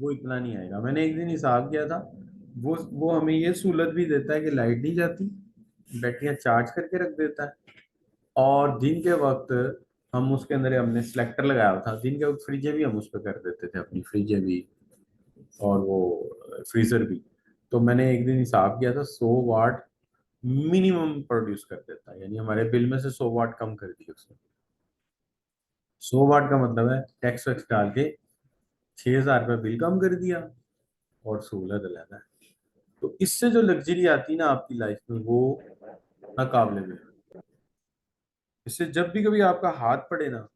वो इतना नहीं आएगा। मैंने एक दिन हिसाब किया था, वो हमें ये सहूलत भी देता है कि लाइट नहीं जाती, बैटरियां चार्ज करके रख देता है। और दिन के वक्त हम उसके अंदर हमने सिलेक्टर लगाया हुआ था, दिन के वक्त फ्रिजें भी हम उस पर कर देते थे, अपनी फ्रिजें भी और वो फ्रीजर भी। तो मैंने एक दिन हिसाब किया था, 100 वाट मिनिमम प्रोड्यूस कर देता है, यानी हमारे बिल में से 100 वाट कम कर दी उसने। 100 वाट का मतलब है टैक्स वैक्स डाल के 6,000 रुपये बिल कम कर दिया, और सहूलत अलग है। तो इससे जो लग्जरी आती है ना आपकी लाइफ में, वो नाकाबिले में। इससे जब भी कभी आपका हाथ पड़े ना,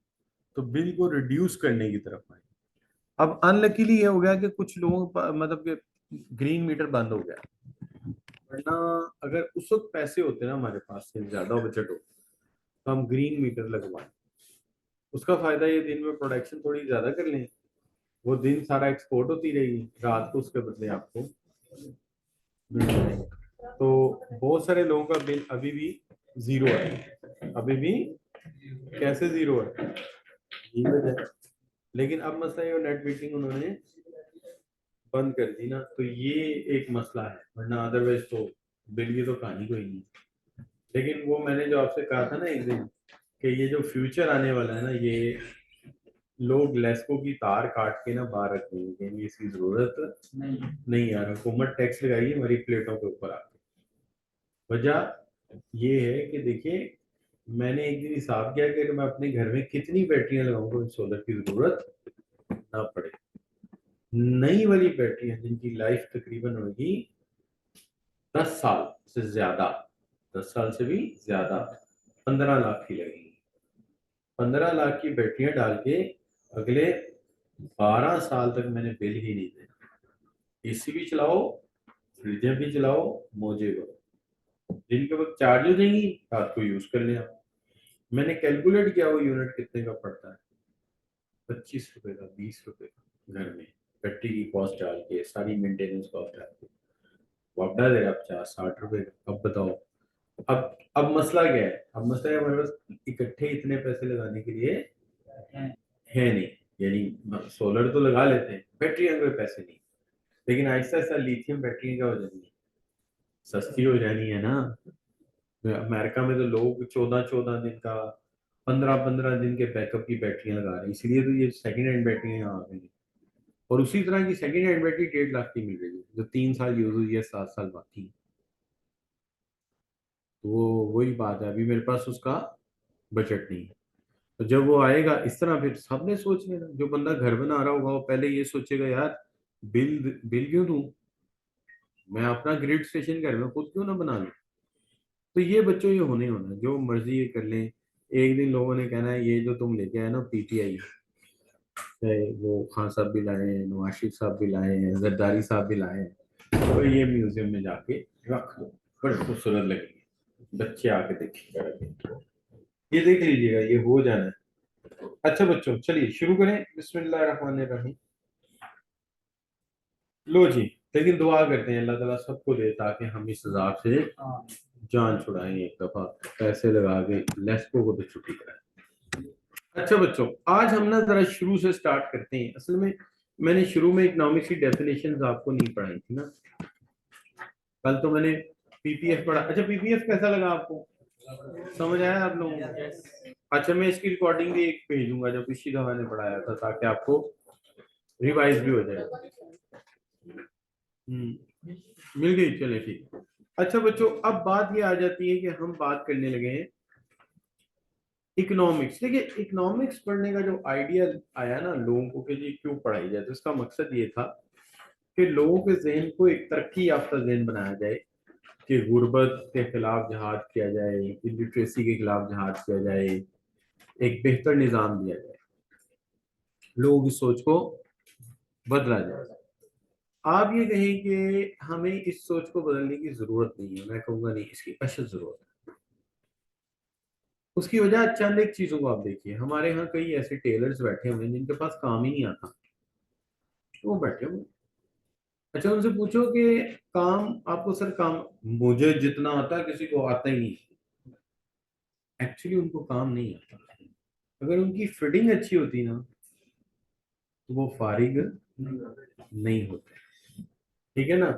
तो बिल को रिड्यूस करने की तरफ आए। अब अनलकीली ये हो गया कि कुछ लोगों का मतलब कि ग्रीन मीटर बंद हो गया, वरना अगर उस वक्त पैसे होते ना हमारे पास से ज्यादा बजट हो, तो हम ग्रीन मीटर लगवाएं। उसका फायदा ये, दिन में प्रोडक्शन थोड़ी ज्यादा कर लें, वो दिन सारा एक्सपोर्ट होती रहेगी, रात को उसके बदले आपको मिल जाएगा। तो बहुत सारे लोगों का बिल अभी भी जीरो है, अभी भी। कैसे जीरो है, ये वजह है। लेकिन अब मसला ये, नेट मीटिंग उन्होंने बंद कर दी ना, तो ये एक मसला है, वरना अदरवाइज तो बिल की तो कहानी कोई नहीं। लेकिन वो मैंने जो आपसे कहा था ना एक दिन, कि ये जो फ्यूचर आने वाला है ना, ये लोग लेस्को की तार काट के ना बाहर रख देंगे, कहेंगे इसकी जरूरत नहीं यार, हुकूमत टैक्स लगाई हमारी प्लेटों के ऊपर आके। वजह ये है कि देखिए, मैंने एक दिन हिसाब किया कि अगर मैं अपने घर में कितनी बैटरियां लगाऊंगा, सोलर की जरूरत ना पड़े। नई वाली बैटरियां जिनकी लाइफ तकरीबन होगी 10 साल से ज्यादा, 10 साल से भी ज्यादा, 15 लाख की लगेगी। 15 लाख की बैटरियां डाल के अगले 12 साल तक मैंने बिल ही नहीं देना। एसी भी चलाओ, फ्रिजें भी चलाओ, मौजे करो, दिन के वक्त चार्ज हो जाएंगी, रात को यूज कर लिया। मैंने कैलकुलेट किया वो यूनिट कितने का पड़ता है, 25 रुपए का, 20 रुपए का घर में, बैटरी की कॉस्ट डाल के, सारी मेंटेनेंस कॉस्ट डाल के वो आप डाल देगा 50-60 रुपए का। अब बताओ, अब मसला क्या है, अब मसला है हमारे पास इकट्ठे इतने पैसे लगाने के लिए है नहीं। यानी सोलर तो लगा लेते हैं, बैटरियां पे पैसे नहीं। लेकिन आहिस्ता आहिस्ता लिथियम बैटरी क्या हो जानी है, सस्ती हो जानी है ना। अमेरिका में तो लोग 14-14 दिन का, 15-15 दिन के बैकअप की बैटरियां लगा रहे हैं, इसलिए तो ये सेकंड हैंड बैटरियां आ गई हैं। और उसी तरह की सेकंड हैंड बैटरी 1.5 लाख की मिल रही है, जो 3 साल यूज हुई है, 7 साल बाकी। तो वो वही बात है, अभी मेरे पास उसका बजट नहीं है। तो जब वो आएगा इस तरह, फिर सबने सोच लेना, जो बंदा घर बना रहा होगा वो पहले ये सोचेगा, यार बिल बिल क्यों दूं, मैं अपना ग्रिड स्टेशन घर में खुद क्यों ना बना लूं। तो ये बच्चों, ये होने होना है, जो मर्जी ये कर लें। एक दिन लोगों ने कहना है, ये जो तुम लेके आए ना पीटीआई, वो खान साहब भी लाए हैं, नवाज शरीफ साहब भी लाए हैं, जरदारी साहब भी लाए हैं, तो ये म्यूजियम में जाके रख दो, बड़े खूबसूरत लगेंगे, बच्चे आके देखिएगा, ये देख लीजिएगा, ये हो जाना है। अच्छा बच्चों, चलिए शुरू करें, बिस्मिल्लाहिर्रहमानिर्रहीम। लो जी, लेकिन दुआ करते हैं अल्लाह ताला सबको दे, ताकि हम इस अजाब से जान छुड़ाएं एक दफा, पैसे लगा के लेस्को को तो छुट्टी कराएं। अच्छा बच्चों, आज हम ना जरा शुरू से स्टार्ट करते हैं। असल में मैंने शुरू में इकोनॉमिक्स की डेफिनेशंस आपको नहीं पढ़ाई थी ना, कल तो मैंने पीपीएफ पढ़ा। अच्छा, पीपीएफ कैसा लगा आपको, समझ आया आप लोगों को? अच्छा, मैं इसकी रिकॉर्डिंग भी एक भेजूंगा जो पिछली दफा मैंने पढ़ाया था, ताकि आपको रिवाइज भी हो जाए। मिल गई, चले ठीक। अच्छा बच्चों, अब बात ये आ जाती है कि हम बात करने लगे हैं इकोनॉमिक्स। देखिए, इकोनॉमिक्स पढ़ने का जो आइडिया आया ना लोगों को कि जी क्यों पढ़ाई जाए, तो इसका मकसद ये था कि लोगों के जहन को एक तरक्की याफ्ता जहन बनाया जाए, कि गुर्बत के खिलाफ जहाद किया जाए, इलिटरेसी के खिलाफ जहाद किया जाए, एक बेहतर निज़ाम दिया जाए, लोगों की सोच को बदला जाए। आप ये कहें कि हमें इस सोच को बदलने की जरूरत नहीं है, मैं कहूँगा नहीं, इसकी अशद जरूरत है। उसकी वजह चंद एक चीजों को आप देखिए, हमारे यहाँ कई ऐसे टेलर्स बैठे हुए हैं जिनके पास काम ही नहीं आता, तो वो बैठे हुए हैं। अच्छा, उनसे पूछो कि काम आपको, सर काम मुझे जितना आता है किसी को आता ही नहीं। एक्चुअली उनको काम नहीं आता। अगर उनकी फिटिंग अच्छी होती ना, तो वो फारिग नहीं होते। ठीक है ना।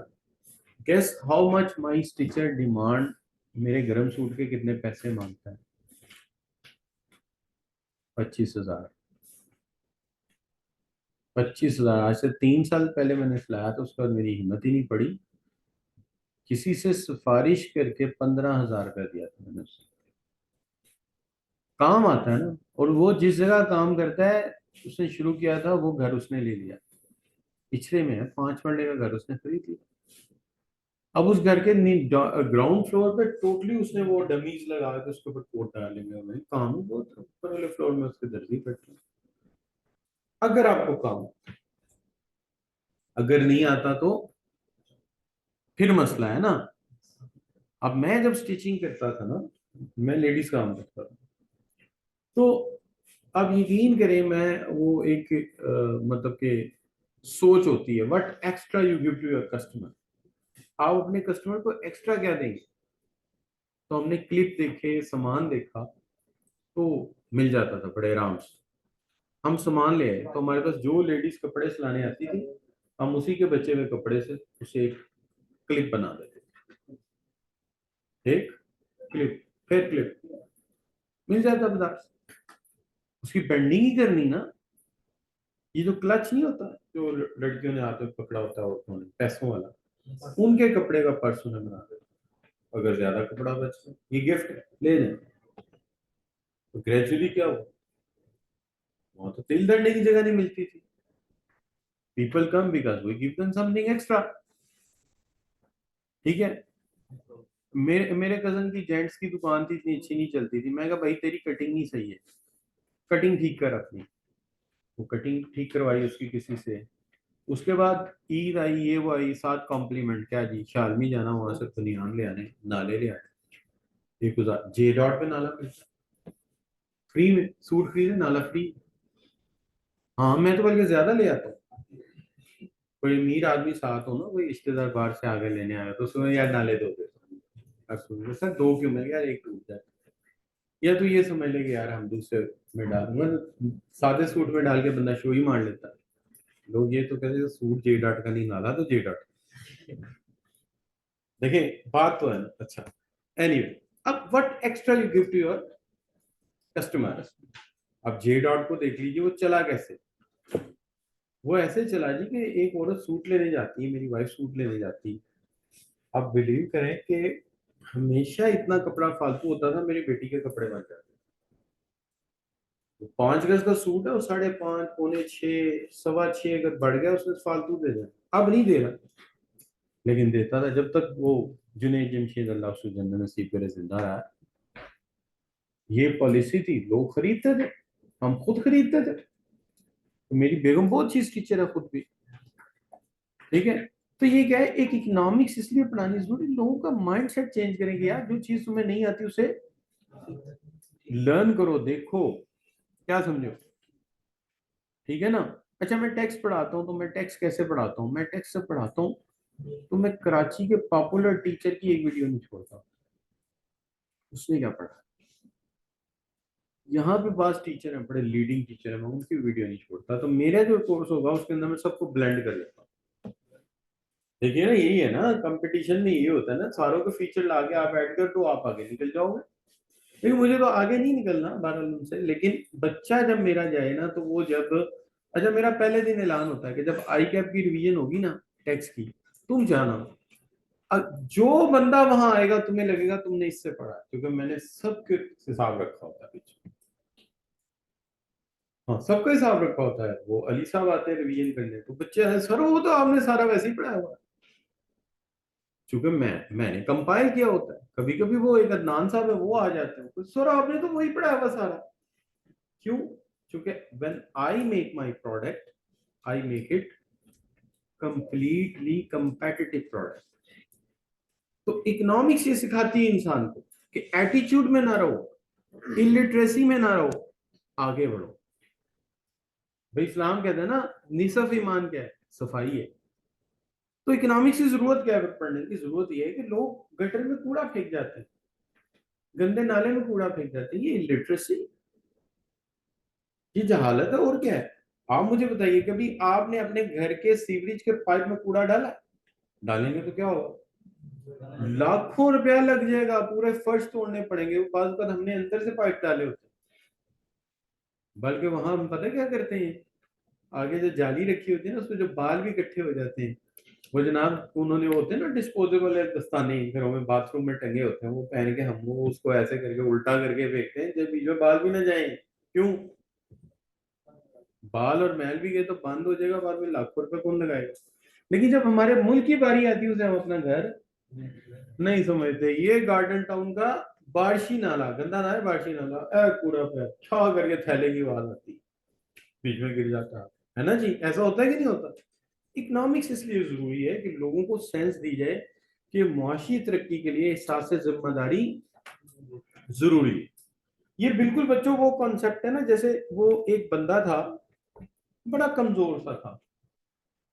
Guess how much my stitcher demand, मेरे गर्म सूट के कितने पैसे मांगता है? 25,000। 25,000 आज से 3 साल पहले मैंने सिलाया था, उसके बाद मेरी हिम्मत ही नहीं पड़ी, किसी से सिफारिश करके 15,000 कर दिया था मैंने उसे। काम आता है ना। और वो जिस जगह काम करता है, उसने शुरू किया था, वो घर उसने ले लिया, पिछड़े में है, 5 मरले का घर उसने खरीद लिया। अब उस घर के ग्राउंड फ्लोर पे टोटली उसने वो डमीज लगा के उसके ऊपर कोट डालेंगे, मैं काम ही बहुत है। ऊपर वाले फ्लोर में उसके दर्जी बैठे हैं। अगर आपको काम, अगर नहीं आता तो फिर मसला है ना। अब मैं जब स्टिचिंग करता था ना, मैं लेडीज काम करता था, तो अब यकीन करें, मैं वो एक मतलब कि सोच होती है, what extra you give to your customer. आप अपने कस्टमर को एक्स्ट्रा क्या देंगे? तो हमने क्लिप देखे, सामान देखा, तो मिल जाता था बड़े आराम से। हम सामान ले आए तो हमारे पास जो लेडीज कपड़े सिलाने आती थी, हम उसी के बचे हुए कपड़े से उसे एक क्लिप बना देते थे। एक क्लिप, फिर क्लिप, मिल जाता बाजार से। उसकी बेंडिंग ही करनी ना। ये जो क्लच नहीं होता, जो लड़कियों ने हाथ में पकड़ा होता है औरतों ने, पैसों वाला, उनके कपड़े का पर्स उन्हें बना देते। अगर ज्यादा कपड़ा बच गया, ये गिफ्ट है, ले जाए। तो ग्रेजुअली क्या हुआ, वहां तो तिल दंडे की जगह नहीं मिलती थी। People come because we give them something extra. ठीक है। मेरे मेरे कजन की जेंट्स की दुकान थी, इतनी अच्छी नहीं चलती थी। मैं कहा भाई तेरी कटिंग नहीं सही है, कटिंग ठीक कर अपनी। वो कटिंग ठीक करवाई उसकी किसी से। उसके बाद ईद आई, ये वो आई, साथ कॉम्प्लीमेंट, क्या जी शालमी जाना वहां से बनियान ले आने, नाले ले आने। एक जे डॉट पे नाला मिलता, फ्री में सूट खरीदे, नाला फ्री। हाँ मैं तो बल्कि ज्यादा ले आता हूँ। कोई अमीर आदमी साथ हो ना, कोई रिश्तेदार बाहर से आगे लेने आया, तो उसमें यार नाले दो दे। अब सुन सर, दो क्यों, मैं यार एक टूट जाए। या तो ये समझ ले कि यार हम दूसरे में डाल, मतलब सादे सूट में डाल के बंदा शो ही मार लेता है। लोग ये तो कहते हैं सूट जे डॉट का नहीं, नाला तो जे डॉट। देखिए बात तो है ना। अच्छा, एनीवे, अब what extra you give to your customer. अब जे डॉट को देख लीजिए, वो चला कैसे। वो ऐसे चला जी कि एक औरत सूट लेने जाती है, मेरी वाइफ सूट लेने जाती है। आप बिलीव करें कि हमेशा इतना कपड़ा फालतू होता था, मेरी बेटी के कपड़े बन जाते। तो 5 गज का सूट है, वो 5.5, पौने 6, 6.25 अगर बढ़ गया उसने फालतू दे दिया। अब नहीं दे रहा, लेकिन देता था जब तक वो जुनेद जमशेद, अल्लाह उसको जन्नत नसीब करे, जिंदा रहा। ये पॉलिसी थी, लोग खरीदते थे, हम खुद खरीदते थे। तो मेरी बेगम बहुत चीज टीचर है खुद भी। ठीक है। तो ये क्या है, एक इकोनॉमिक्स इसलिए पढ़ानी जरूरी, लोगों का माइंड सेट चेंज करेंगे यार। जो चीज तुम्हें नहीं आती उसे लर्न करो, देखो, क्या समझो। ठीक है ना। अच्छा, मैं टेक्स्ट पढ़ाता हूँ, तो मैं टेक्स्ट कैसे पढ़ाता हूँ? मैं टेक्स्ट से पढ़ाता हूँ, तो मैं कराची के पॉपुलर टीचर की एक वीडियो नहीं छोड़ता, उसने क्या पढ़ा। यहाँ पे पास टीचर है, बड़े लीडिंग टीचर है, मैं उनकी वीडियो नहीं छोड़ता। तो मेरा जो कोर्स होगा उसके अंदर मैं सबको ब्लेंड कर लेता हूँ। देखिए ना, यही है ना, कंपटीशन में ये होता है ना, सारों के फीचर ला के आप ऐड कर, तो आप आगे निकल जाओगे। लेकिन मुझे तो आगे नहीं निकलना बहरहाल उनसे, लेकिन बच्चा जब मेरा जाए ना, तो वो जब, अच्छा मेरा पहले दिन ऐलान होता है कि जब आई कैप की रिवीजन होगी ना, टेक्स्ट की, तुम जाना। जो बंदा वहां आएगा तुम्हें लगेगा तुमने इससे पढ़ा, क्योंकि मैंने सबके हिसाब रखा होता है पीछे। हाँ, सबका हिसाब रखा होता है। वो अली साहब आते हैं रिवीजन करने, तो बच्चे हैं सर वो तो आपने सारा वैसे ही पढ़ाया हुआ है। क्योंकि मैंने कंपाइल किया होता है। कभी कभी वो एक अदनान साहब है, वो आ जाते हैं, तो सर आपने तो वही पढ़ाया हुआ सारा। क्यों? क्योंकि when I make my product, I make it completely competitive product. तो इकोनॉमिक्स ये सिखाती है इंसान को कि एटीट्यूड में ना रहो, इलिटरेसी में ना रहो, आगे बढ़ो। भाई इस्लाम कहते हैं ना, निसफ ईमान क्या है? सफाई है। तो इकोनॉमिक्स की जरूरत क्या है? पढ़ने की जरूरत यह है कि लोग गटर में कूड़ा फेंक जाते हैं, गंदे नाले में कूड़ा फेंक जाते हैं, ये इलिटरेसी, ये जहालत है, और क्या है। आप मुझे बताइए, कभी आपने अपने घर के सीवरेज के पाइप में कूड़ा डाला? डालेंगे तो क्या होगा, लाखों रुपया लग जाएगा, पूरे फर्श तोड़ने पड़ेंगे। वो बात हमने अंदर से पाइप डाले होते, बल्कि वहां हम पता क्या करते हैं, आगे जो जाली रखी होती है ना, उसमें जो बाल भी इकट्ठे हो जाते हैं, वो जनाब उन्होंने होते हैं ना डिस्पोजेबल दस्ताने, घरों में बाथरूम में टंगे होते हैं, वो पहन के हम वो उसको ऐसे करके उल्टा करके फेंकते हैं जब बीच में बाल भी ना जाए। क्यों? बाल और मैल भी गए तो बंद हो जाएगा, बाद में लाखों रुपए कौन लगाएगा। लेकिन जब हमारे मुल्क की बारी आती है उसे हम अपना घर नहीं समझते। ये गार्डन टाउन का बार्शी नाला, गंदा ना है बार्शी नाला, कूड़ा पे छा करके थैले की आवाज आती, बीच में गिर जाता है ना जी। ऐसा होता है कि नहीं होता? इकोनॉमिक्स इसलिए जरूरी है कि लोगों को सेंस दी जाए कि मुआशी तरक्की के लिए एहसास जिम्मेदारी जरूरी है। ये बिल्कुल बच्चों वो कॉन्सेप्ट है ना, जैसे वो एक बंदा था, बड़ा कमजोर सा था,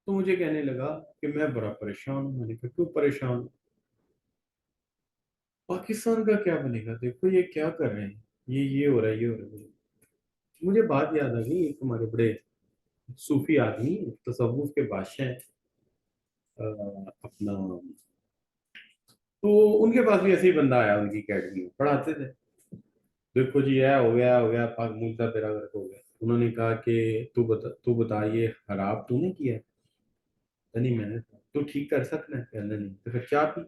तो मुझे कहने लगा कि मैं बड़ा परेशान हूं। मैंने कहा क्यों परेशान हूं? पाकिस्तान का क्या बनेगा, देखो ये क्या कर रहे हैं, ये हो रहा है, ये हो रहा है। मुझे बात याद आ गई, एक हमारे बड़े सूफी आदमी, तसव्वुफ के बादशाह हैं, अपना, तो उनके पास भी ऐसे ही बंदा आया, उनकी अकेडमी में पढ़ाते थे। देखो जी, यह हो गया पाक मुल्क का तेरा गर्क हो गया। उन्होंने कहा कि तू बता ये खराब तूने किया? नहीं मैंने। तो ठीक कर सकता है? कहना नहीं। तो फिर चाह पी।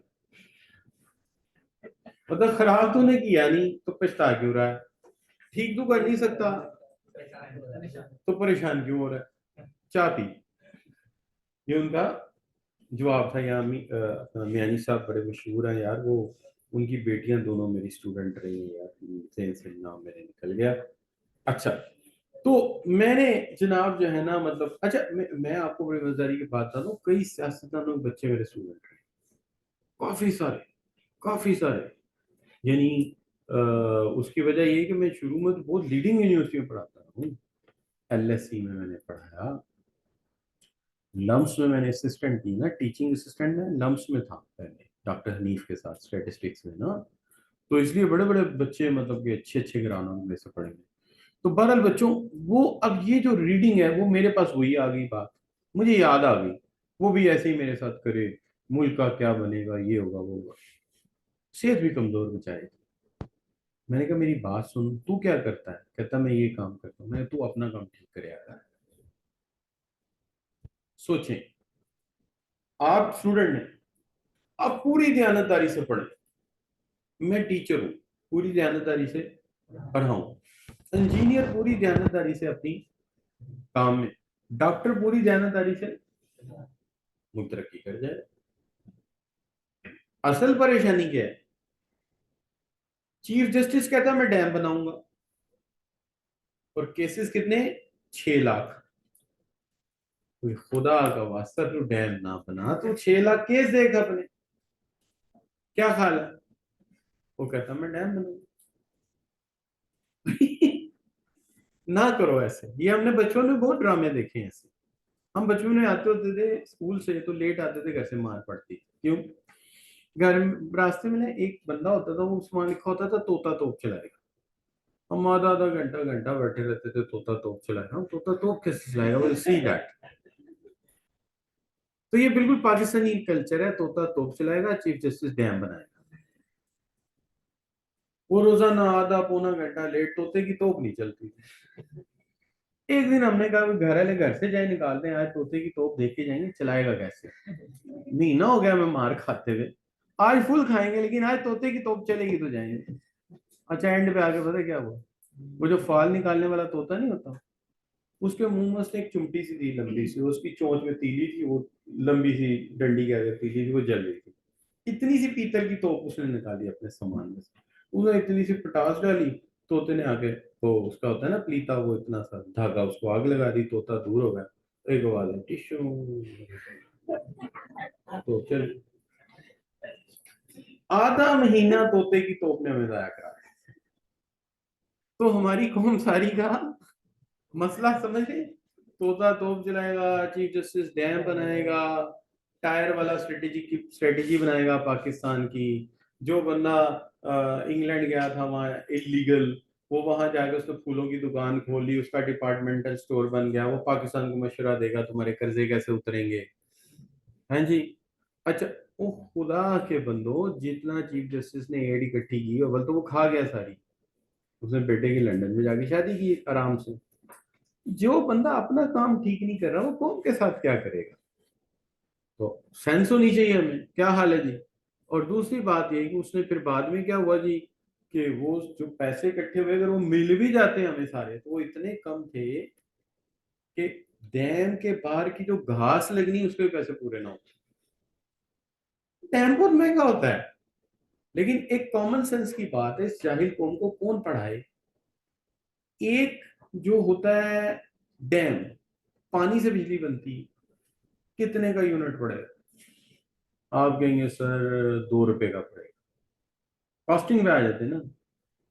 मतलब खराब तूने किया नहीं तो पछता क्यों रहा है? ठीक तू कर नहीं सकता तो परेशान क्यों हो रहा है? चाह पी। ये उनका जवाब था। यहाँ अपना मियानी साहब बड़े मशहूर हैं यार, वो उनकी बेटियां दोनों मेरी स्टूडेंट रही हैं यार, से नाम मेरे निकल गया। अच्छा, तो मैंने जनाब जो है ना, मतलब अच्छा, मैं आपको बड़ी मजेदारी की बात बता दूं, कई सियासतदानों के बच्चे मेरे स्टूडेंट रहे, काफी सारे, काफी सारे। यानी उसकी वजह ये है कि मैं शुरू में तो बहुत लीडिंग यूनिवर्सिटी में पढ़ाता हूँ। एलएससी में मैंने पढ़ाया, लम्स में मैंने असिस्टेंट की ना, टीचिंग असिस्टेंट में लम्स में था पहले डॉक्टर हनीफ के साथ स्टैटिस्टिक्स में ना। तो इसलिए बड़े बड़े बच्चे, मतलब कि अच्छे अच्छे घरानों में से पढ़ेंगे। तो बहरहाल बच्चों, वो अब ये जो रीडिंग है वो मेरे पास वही आ गई बात, मुझे याद आ गई। वो भी ऐसे ही मेरे साथ करे, मुल्क का क्या बनेगा, ये होगा वो होगा। सेहत भी कमजोर बचाए। मैंने कहा मेरी बात सुन, तू क्या करता है? कहता मैं ये काम करता हूँ। मैंने, तू अपना काम ठीक करे यार। सोचें, आप स्टूडेंट हैं, आप पूरी दयानतदारी से पढ़ें। मैं टीचर हूँ, पूरी दयानतदारी से पढ़ाऊं। इंजीनियर पूरी दयानतदारी से अपनी काम में, डॉक्टर पूरी दयानतदारी से मुल्क तरक्की कर जाए। असल परेशानी क्या है? चीफ जस्टिस कहता मैं डैम बनाऊंगा, और केसेस कितने? 6 लाख। कोई खुदा का वास्ता तू डैम ना बना, तू 6 लाख केस देगा अपने, क्या ख्याल है? वो कहता मैं डैम बनाऊंगा। ना करो ऐसे, ये हमने बचपन में बहुत ड्रामे देखे हैं ऐसे। हम बचपन में आते होते थे स्कूल से, तो लेट आते थे, घर से मार पड़ती थी। क्यों? घर में रास्ते में ना एक बंदा होता था, वो उसमें लिखा होता था तोता तोप चलाएगा। हम आधा आधा घंटा घंटा बैठे रहते थे, तोता तोप चलाएगा। हम तोता तोप कैसे चलाएगा, वो सी दैट। तो ये बिल्कुल पाकिस्तानी कल्चर है, तोता तोप चलाएगा, चीफ जस्टिस डैम बनाएगा। वो रोजाना आधा पौना घंटा लेट, तोते की तोप नहीं चलती थी। एक दिन हमने कहा घर वाले घर से जाए निकालते हैं, आज तोते की तोप देख के जाएंगे, चलाएगा कैसे। महीना हो गया मैं मार खाते हुए, आज फुल खाएंगे लेकिन आज तोते की तोप चलेगी तो जाएंगे। अच्छा, एंड पे आके पता क्या हुआ? वो जो फाल निकालने वाला तोता नहीं होता, उसके मुंह में से एक चिमटी सी थी लंबी सी, उसकी चोंच में तीली थी, वो लंबी सी डंडी क्या कहती थी, वो जल रही थी। इतनी सी पीतल की तोप उसने निकाली अपने सामान में से, उसने इतनी सी पटास डाली, तोते ने आके, वो उसका होता है ना पलीता, वो इतना सा धागा, उसको आग लगा दी, तोता दूर हो गया। एक आवाज है टिश्यू, तो चल। आधा महीना तोते की तोप ने हमें जाया करा। तो हमारी कौम सारी का मसला समझ गए। तोता तोप चलाएगा, चीफ जस्टिस डैम बनाएगा, टायर वाला स्ट्रेटेजी बनाएगा पाकिस्तान की। जो बंदा इंग्लैंड गया था वहां इलीगल वो वहां जाके उसने फूलों की दुकान खोल ली, उसका डिपार्टमेंटल स्टोर बन गया, वो पाकिस्तान को मशवरा देगा तुम्हारे कर्जे कैसे उतरेंगे। हाँ जी। अच्छा, वो खुदा के बंदो, जितना चीफ जस्टिस ने एड इकट्ठी की अव्वल तो वो खा गया सारी। उसने बेटे की लंदन में जाके शादी की आराम से। जो बंदा अपना काम ठीक नहीं कर रहा वो कौम के साथ क्या करेगा। तो सेंस होनी चाहिए हमें, क्या हाल है जी। और दूसरी बात ये कि उसने फिर बाद में क्या हुआ जी, कि वो जो पैसे इकट्ठे हुए अगर वो मिल भी जाते हैं हमें सारे, तो वो इतने कम थे कि डैम के बाहर की जो घास लगनी उसके पैसे पूरे ना हो। डैम बहुत महंगा होता है। लेकिन एक कॉमन सेंस की बात है, इस जाहिल कौम को कौन पढ़ाए। एक जो होता है डैम, पानी से बिजली बनती, कितने का यूनिट पड़ेगा। आप कहेंगे सर 2 रुपए का पड़ेगा। कॉस्टिंग में आ जाते हैं ना,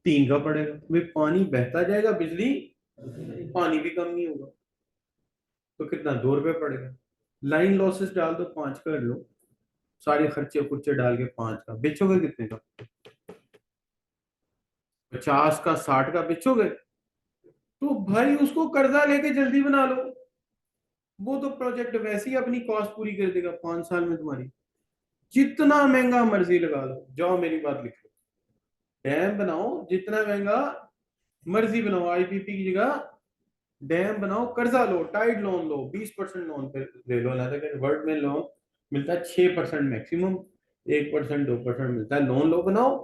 3 का पड़ेगा भाई, पानी बहता जाएगा, बिजली पानी भी कम नहीं होगा। तो कितना, 2 रुपए पड़ेगा। लाइन लॉसेस डाल दो, 5 कर लो, सारे खर्चे खुर्चे डाल के 5 का बेचोगे कितने का। 50 का, 60 का बेचोगे। तो भाई उसको कर्जा लेके जल्दी बना लो। वो तो प्रोजेक्ट वैसे ही अपनी कॉस्ट पूरी कर देगा 5 साल में तुम्हारी। जितना महंगा मर्जी लगा लो, जाओ मेरी बात लिख लो। डैम बनाओ जितना महंगा मर्जी बनाओ, आईपीपी की जगह डैम बनाओ, कर्जा लो, टाइड लोन लो, 20% लोन पे ले लो ना, तो वर्ल्ड में लोन मिलता है 6% मैक्सिमम, 1% 2% मिलता है। लोन लो, बनाओ,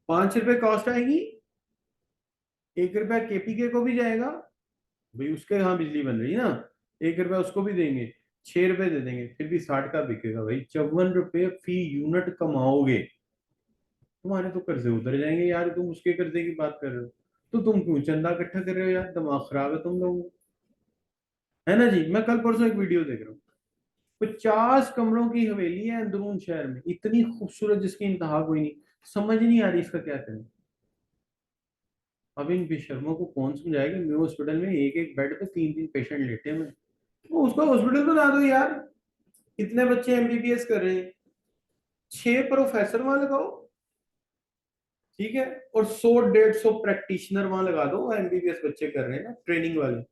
5 रुपए कॉस्ट आएगी, 1 रुपया केपीके को भी जाएगा। भाई उसके यहाँ बिजली बन रही है ना, 1 रुपया उसको भी देंगे, 6 रुपए दे देंगे, फिर भी 60 का बिकेगा भाई, 54 रुपए फी यूनिट कमाओगे। तुम्हारे तो कर्जे उतर जाएंगे यार, तुम उसके कर्जे की बात कर रहे हो। तो तुम क्यों चंदा इकट्ठा कर रहे हो यार, दिमाग खराब है तुम लोगों का। है ना जी। मैं कल परसों एक वीडियो देख रहा हूँ, 50 कमरों की हवेली है अंदरून शहर में, इतनी खूबसूरत जिसकी इंतहा कोई नहीं। समझ नहीं आ रही इसका क्या करें। अब इन बेशर्मों को कौन समझाएगा। मेरे हॉस्पिटल में एक एक बेड पे 3 3 पेशेंट लेटे हैं। तो उसका हॉस्पिटल बना दो यार। इतने बच्चे एमबीबीएस कर रहे हैं, 6 प्रोफेसर वहां लगाओ, ठीक है। और 100 150 प्रैक्टिशनर वहां लगा दो, एमबीबीएस बच्चे कर रहे हैं ना ट्रेनिंग वाले।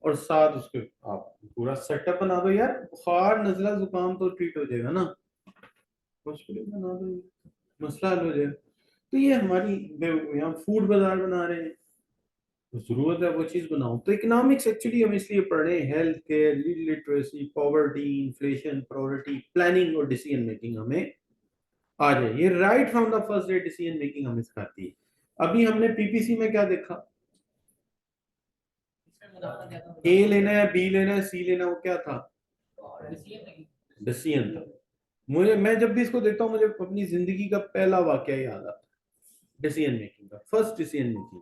और साथ उसके आप पूरा सेटअप बना दो यार, बुखार नजला जुकाम तो ट्रीट हो जाएगा ना। हॉस्पिटल बना दो, मसला हल हो जाएगा। तो ये हमारी यहाँ फूड बाजार बना रहे हैं, तो जरूरत है वो चीज बनाओ। तो इकोनॉमिक्स एक्चुअली हम इसलिए पढ़ रहे हैं, health care, literacy, poverty, inflation, priority, planning और डिसीजन मेकिंग हमें आ जाए। ये right from the first day decision making हमें सिखाती है। अभी हमने पीपीसी में क्या देखा, ए लेना है, बी लेना है, सी लेना है, वो क्या था, डिसीजन था। मुझे, मैं जब भी इसको देखता हूँ मुझे अपनी जिंदगी का पहला वाकया याद आता है, डिसीजन मेकिंग का, फर्स्ट डिसीजन मेकिंग।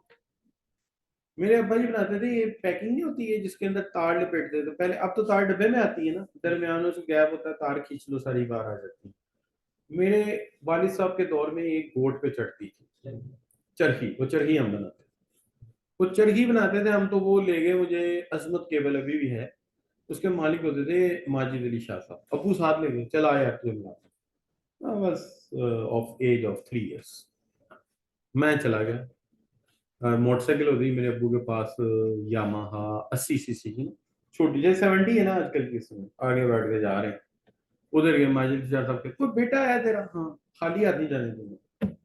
मेरे अब्बा जी बनाते थे, ये पैकिंग नहीं होती है जिसके अंदर तार लपेटते थे पहले, अब तो तार डब्बे में आती है ना, दरमियानों से गैप होता है, तार खींच लो सारी बाहर आ जाती है। मेरे वालिद साहब के दौर में एक बोट पे चढ़ती थी चरखी, वो चरखी हम बनाते, वो चरखी बनाते थे हम। तो वो ले गए मुझे, अजमत केबल अभी भी है, उसके मालिक होते थे माजिद अली शाह साहब। अबू साथ ले गए, चला यार तुझे बनाते। बस ऑफ एज ऑफ 3 इयर्स मैं चला गया। मोटरसाइकिल होती मेरे अब्बू के पास, यामाहा 80 सीसी की, छोटी जैसे 70 है ना आजकल की, इसमें आगे बैठ के जा रहे हैं। उधर गए माजिद शाह साहब के, कोई बेटा है तेरा, हाँ, खाली हाथ नहीं जाने दूंगा।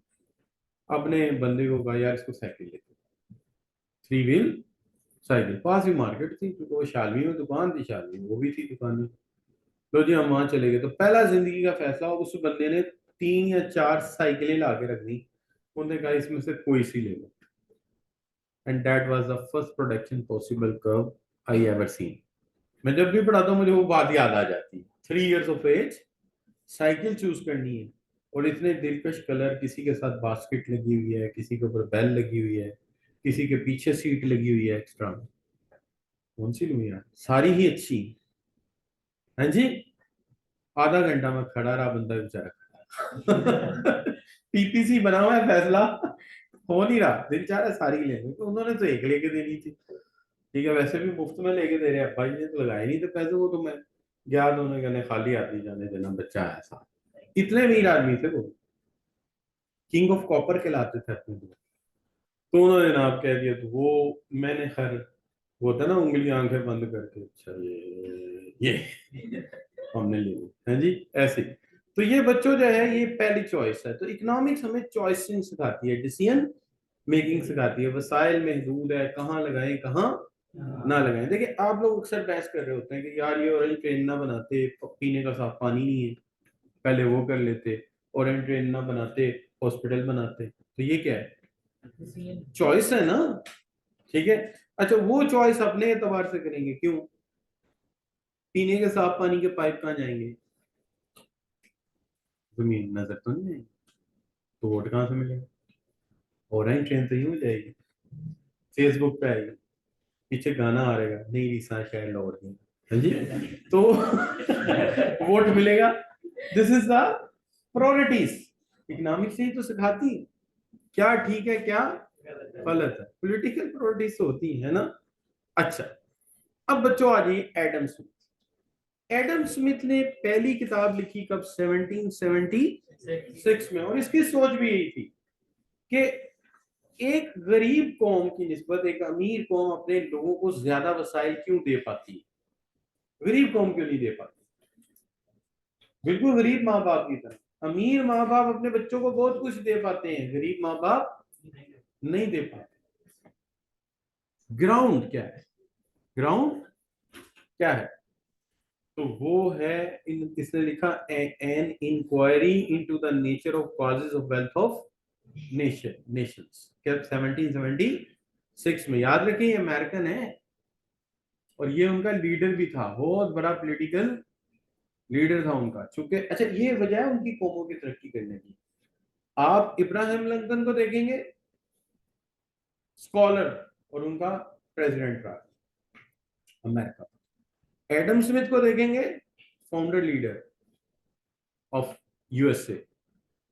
अपने बंदे को कहा यार इसको साइकिल लेते, 3 व्हील साइकिल, पास ही मार्केट थी, क्योंकि वो शालवी में दुकान थी, शालवी में वो भी थी दुकान में। लो जी हम वहां चले गए, तो पहला जिंदगी का फैसला, उस बंदे ने 3 या 4 साइकिलें ला के रख दी। उन्होंने कहा इसमें से कोई सी ले लो, and that was the first production possible curve I ever seen. मैं जब भी पढ़ाता हूँ मुझे वो बात याद आ जाती है। 3 years of age, cycle choose करनी है, और इतने दिलकश कलर, किसी के साथ बास्केट लगी हुई है, किसी के ऊपर बेल लगी हुई है, किसी के पीछे सीट लगी हुई है एक्स्ट्रा। कौन सी लूँ यार, सारी ही अच्छी। हाँ जी। आधा घंटा में खड़ा रहा बंदा बेचारा। पीपीसी बना हुआ है, फैसला हो नहीं रहा, दिल चाह रहा है सारी लेने, तो उन्होंने तो एक लेके देनी थी। ठीक है, वैसे भी मुफ्त में लेके दे रहे हैं, भाई ने तो लगाए नहीं थे पैसे, वो तो मैं गया तो उन्होंने कहने खाली हाथ नहीं जाने देना बच्चा है ऐसा। इतने अमीर आदमी थे वो, किंग ऑफ कॉपर कहलाते थे अपने को। तो उन्होंने नाप कह दिया, तो वो मैंने खैर, वो होता है ना उंगली आंखें बंद करके, अच्छा ये हमने ले ली है जी, ऐसे। तो ये बच्चों जो है ये पहली चॉइस है। तो इकोनॉमिक्स हमें चॉइसिंग सिखाती है, डिसीजन मेकिंग सिखाती है, वसाइल महदूद है, कहाँ लगाएं कहाँ ना लगाएं। देखिए आप लोग अक्सर बहस कर रहे होते हैं कि यार ये ऑरेंज ट्रेन ना बनाते, पीने का साफ पानी नहीं है, पहले वो कर लेते, ऑरेंज ट्रेन ना बनाते, हॉस्पिटल बनाते। तो ये क्या है, चॉइस है ना, ठीक है। अच्छा वो चॉइस अपने एतबार से करेंगे, क्यों, पीने के साफ पानी के पाइप कहाँ जाएंगे, जमीन नजर तो नहीं आएगी, तो वोट कहाँ से मिलेगा, ऑरेंज ट्रेन तो यूं जाएगी, फेसबुक पे आएगी, पीछे गाना आ रहेगा, नहीं रीसा शायद लौट गई, हाँ जी, तो वोट मिलेगा। This is the priorities. Economics ही तो सिखाती है क्या ठीक है क्या गलत है, पॉलिटिकल प्रायोरिटीज तो होती है ना। अच्छा अब बच्चों आ जाइए एडम स्मिथ। एडम स्मिथ ने पहली किताब लिखी कब, 1776 में, और इसकी सोच भी यही थी कि एक गरीब कौम की निस्बत एक अमीर कौम अपने लोगों को ज्यादा वसाइल क्यों दे पाती है, गरीब कौम क्यों नहीं दे पाती, बिल्कुल गरीब माँ बाप की तरह। अमीर माँ बाप अपने बच्चों को बहुत कुछ दे पाते हैं, गरीब माँ बाप नहीं दे पाते। ग्राउंड क्या है, ग्राउंड क्या है, तो वो है, इन इसने लिखा an inquiry into the nature of causes of wealth of nations, क्या 1776 में। याद रखिए ये अमेरिकन है, और ये उनका लीडर भी था, बहुत बड़ा पॉलिटिकल लीडर था उनका। चूंकि अच्छा ये वजह है उनकी कौमों की तरक्की करने की। आप इब्राहिम लिंकन को देखेंगे, स्कॉलर, और उनका प्रेसिडेंट रहा अमेरिका। एडम स्मिथ को देखेंगे, फाउंडर लीडर ऑफ यूएसए।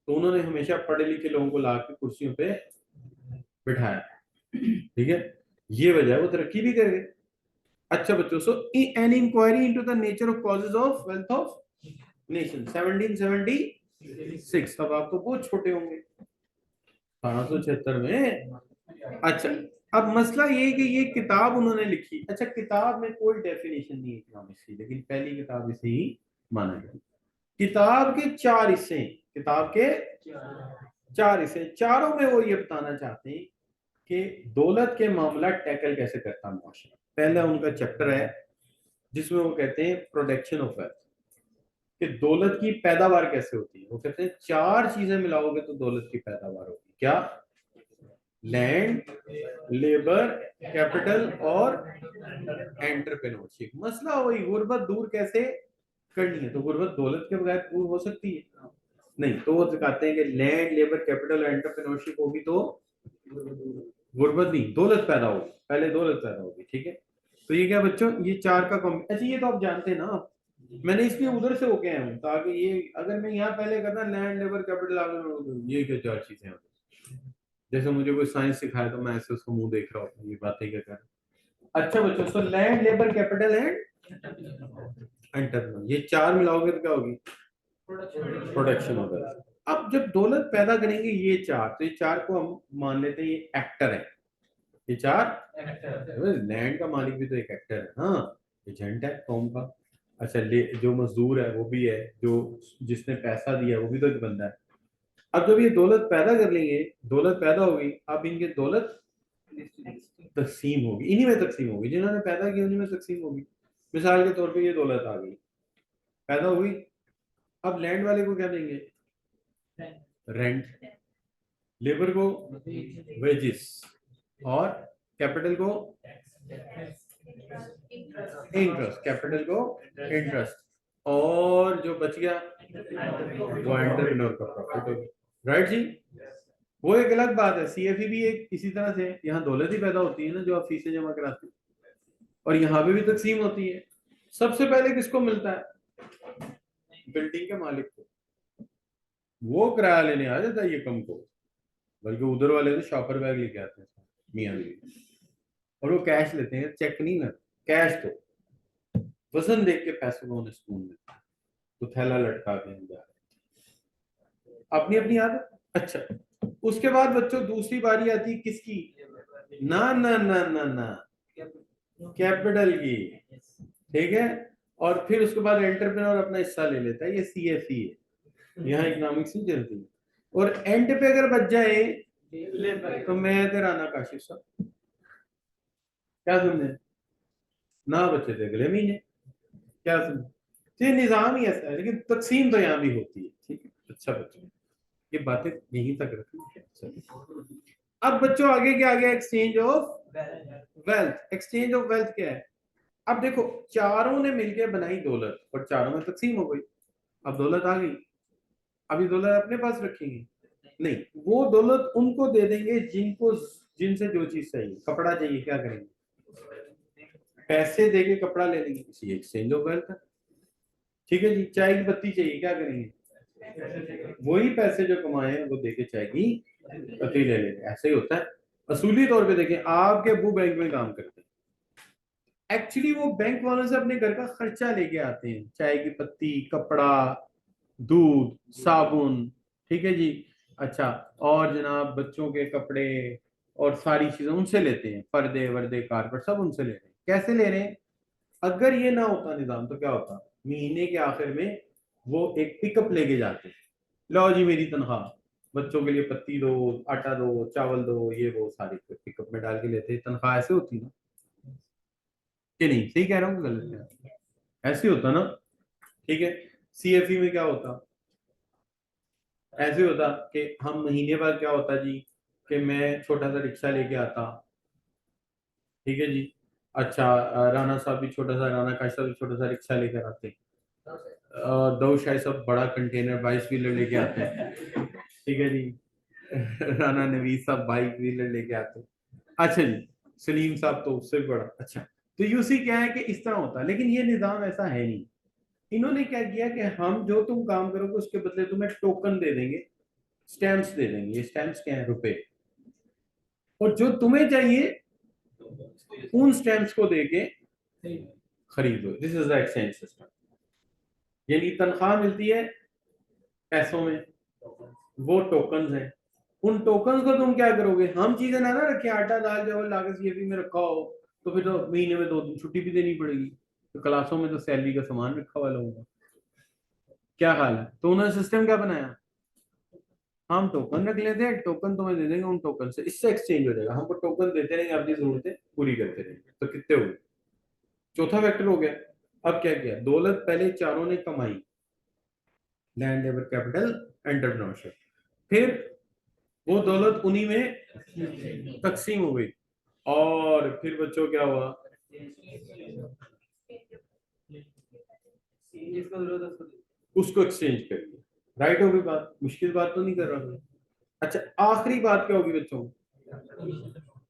तो उन्होंने हमेशा पढ़े लिखे लोगों को ला के कुर्सियों पे बिठाया, ठीक है, ये वजह है वो तरक्की भी कर गए। अच्छा बच्चों, so an inquiry into the nature of causes of wealth of nation, 1776, तब आप तो बहुत छोटे होंगे, 1876 में। अच्छा अब मसला ये है कि ये किताब उन्होंने लिखी, अच्छा किताब में कोई डेफिनेशन नहीं है इकोनॉमिक्स की, लेकिन पहली किताब इसे ही माना गया। किताब के चार हिस्से, किताब के चार हिस्से, चारों में वो ये बताना चाहते हैं कि दौलत के मामला टैकल कैसे करता मुआशरा। पहला उनका चैप्टर है जिसमें वो कहते हैं प्रोडक्शन ऑफ वेल्थ, कि दौलत की पैदावार कैसे होती है। वो कहते हैं चार चीजें मिलाओगे तो दौलत की पैदावार होगी, क्या, लैंड, लेबर, कैपिटल और एंटरप्रेन्योरशिप। मसला वही, गुर्बत दूर कैसे करनी है, तो गुर्बत दौलत के बगैर दूर हो सकती है नहीं, तो वो दिखाते हैं कि लैंड, लेबर, कैपिटल, एंटरप्रेन्योरशिप होगी तो गुर्बत नहीं, दौलत पैदा होगी, पहले दौलत पैदा होगी, ठीक है। तो ये क्या बच्चों, ये चार का कॉम्बी, अच्छा ये तो आप जानते हैं ना, मैंने इसलिए उधर से होके आया हूँ ताकि ये, अगर मैं यहाँ पहले करता लैंड, लेबर, कैपिटल, आगे ये क्या चार चीजें हैं, जैसे मुझे कोई साइंस सिखाया तो मैं ऐसे उसको मुंह देख रहा हूँ, ये बातें क्या कर। अच्छा बच्चों, so land, labour, capital and entrepreneur, ये चार मिलाओगे तो क्या होगी, प्रोडक्शन होगा। अब जब दौलत पैदा करेंगे ये चार, तो ये चार को हम मान लेते हैं ये एक्टर है, ये चार, लैंड का मालिक भी तो एक एक्टर है, हाँ, एजेंट है कौम का। अच्छा जो मजदूर है वो भी है, जो जिसने पैसा दिया वो भी तो एक बंदा है। अब जब ये दौलत पैदा कर लेंगे, दौलत पैदा होगी, अब इनकी दौलत तकसीम होगी, इन्हीं में तकसीम होगी, जिन्होंने पैदा किया उन्हीं में तकसीम होगी। मिसाल के तौर पे ये दौलत आ गई, पैदा हुई, अब लैंड वाले को क्या देंगे, रेंट, लेबर को वेजेस, और कैपिटल को इंटरेस्ट, कैपिटल को इंटरेस्ट, और जो बच गया वो एंटरप्रेन्योर का प्रॉफिट होगा, राइट जी। वो एक अलग बात है, सीएफई भी एक इसी तरह से, यहाँ दौलत ही पैदा होती है ना जो आप फीसें जमा कराते हैं, और यहाँ पे भी तकसीम होती है। सबसे पहले किसको मिलता है, बिल्डिंग के मालिक को, वो किराया लेने आ जाता है ये कम को, बल्कि उधर वाले तो शॉपर बैग लेके आते हैं मियाँ बीवी, और वो कैश लेते हैं, चेक नहीं ना, कैश। तो वजन देख के पैसों को उन्हें सुकून मिलता है, तो थैला लटका के जा रहे, अपनी अपनी आदत। अच्छा उसके बाद बच्चों दूसरी बारी आती है किसकी? ना ना ना ना ना, कैपिटल की, ठीक है। और फिर उसके बाद एंटरप्रेन्योर अपना हिस्सा ले लेता है, ये सीएफई है, यहाँ इकोनॉमिक्स नहीं चलती। और एंड पे अगर बच जाए तो मैं तेरा ना काशिफ साहब, क्या समझे? ना बच्चे थे अगले महीने, क्या समझे? तो ये निजाम ही ऐसा है, लेकिन तकसीम तो यहाँ भी होती है, ठीक है। अच्छा बच्चों, ये बातें यहीं तक रखनी है। अब बच्चों आगे क्या आ गया? Exchange of wealth. Exchange of wealth क्या है? अब देखो, चारों ने मिलकर बनाई दौलत और चारों में तकसीम हो गई। अब दौलत आ गई, अभी दौलत अपने पास रखेंगे? नहीं, वो दौलत उनको दे देंगे जिनको, जिनसे जो चीज चाहिए। कपड़ा चाहिए, क्या करेंगे? पैसे देके कपड़ा ले लेंगे, इसी एक्सचेंज ऑफ वेल्थ है, ठीक है जी। चाय की पत्ती चाहिए, क्या करेंगे? वही पैसे जो कमाए हैं वो देके चाय की पत्ती ले लेंगे। ऐसे ही होता है। असूली तौर पे देखें, आपके अबू बैंक में काम करते हैं, एक्चुअली वो बैंक वालों से अपने घर का खर्चा लेके आते हैं, चाय की पत्ती, कपड़ा, दूध, साबुन, ठीक है जी। अच्छा, और जनाब बच्चों के कपड़े और सारी चीजें उनसे लेते हैं, पर्दे वर्दे कारपेट सब उनसे ले रहे हैं। कैसे ले रहे हैं? अगर ये ना होता निजाम तो क्या होता? महीने के आखिर में वो एक पिकअप लेके जाते हैं, लो जी मेरी तनख्वाह, बच्चों के लिए पत्ती दो, आटा दो, चावल दो, ये वो सारी पिकअप में डाल के लेते हैं। तनख्वाह ऐसे होती ना कि नहीं? सही कह रहा हूँ कि गलत है? ऐसे होता ना, ठीक है। सीएफई में क्या होता? ऐसे होता कि हम महीने बाद क्या होता जी, कि मैं छोटा सा रिक्शा लेके आता, ठीक है जी। अच्छा, राना साहब भी छोटा सा, राना काश साहब भी छोटा सा रिक्शा लेकर आते, दो शायद सब बड़ा कंटेनर 22 व्हीलर लेके आते हैं, ठीक है जी। राना नवीज साहब 22 व्हीलर लेके आते हैं। अच्छा जी, सलीम साहब तो उससे भी बड़ा। अच्छा, तो यूसी क्या है कि इस तरह होता है, लेकिन ये निजाम ऐसा है नहीं। इन्होंने क्या किया कि हम जो तुम काम करोगे उसके बदले तुम्हें टोकन दे देंगे, स्टैम्प्स दे देंगे। ये स्टैम्प्स क्या है? रुपए। और जो तुम्हें चाहिए उन स्टैम्प्स को देके खरीदो। This is the exchange system. यानी तनख्वाह मिलती है पैसों में, वो टोकन है। उन टोकन को तुम क्या करोगे? हम चीजें ना ना रखे, आटा दाल चावल लागत सीएफी में रखा हो तो फिर तो महीने में 2 दिन छुट्टी भी देनी पड़ेगी। तो क्लासों में तो सैलरी का सामान रखा हुआ लोगों का, क्या हाल है? तो उन्होंने सिस्टम क्या बनाया? हम टोकन रख लेते हैं, टोकन तुम्हें दे देंगे, उन टोकन से इससे एक्सचेंज हो जाएगा। हमको टोकन देते रहेंगे, अपनी जरूरतें पूरी करते रहेंगे। तो कितने हुए? चौथा वेक्टर हो गया। अब क्या किया? दौलत पहले चारों ने कमाई, लैंड, लेबर, कैपिटल, एंटरप्रेन्योरशिप। फिर वो दौलत उन्हीं में तकसीम हो गई। और फिर बच्चों क्या हुआ? उसको एक्सचेंज कर दिया। राइट होगी बात? मुश्किल बात तो नहीं कर रहा मैं। अच्छा, आखिरी बात क्या होगी बच्चों?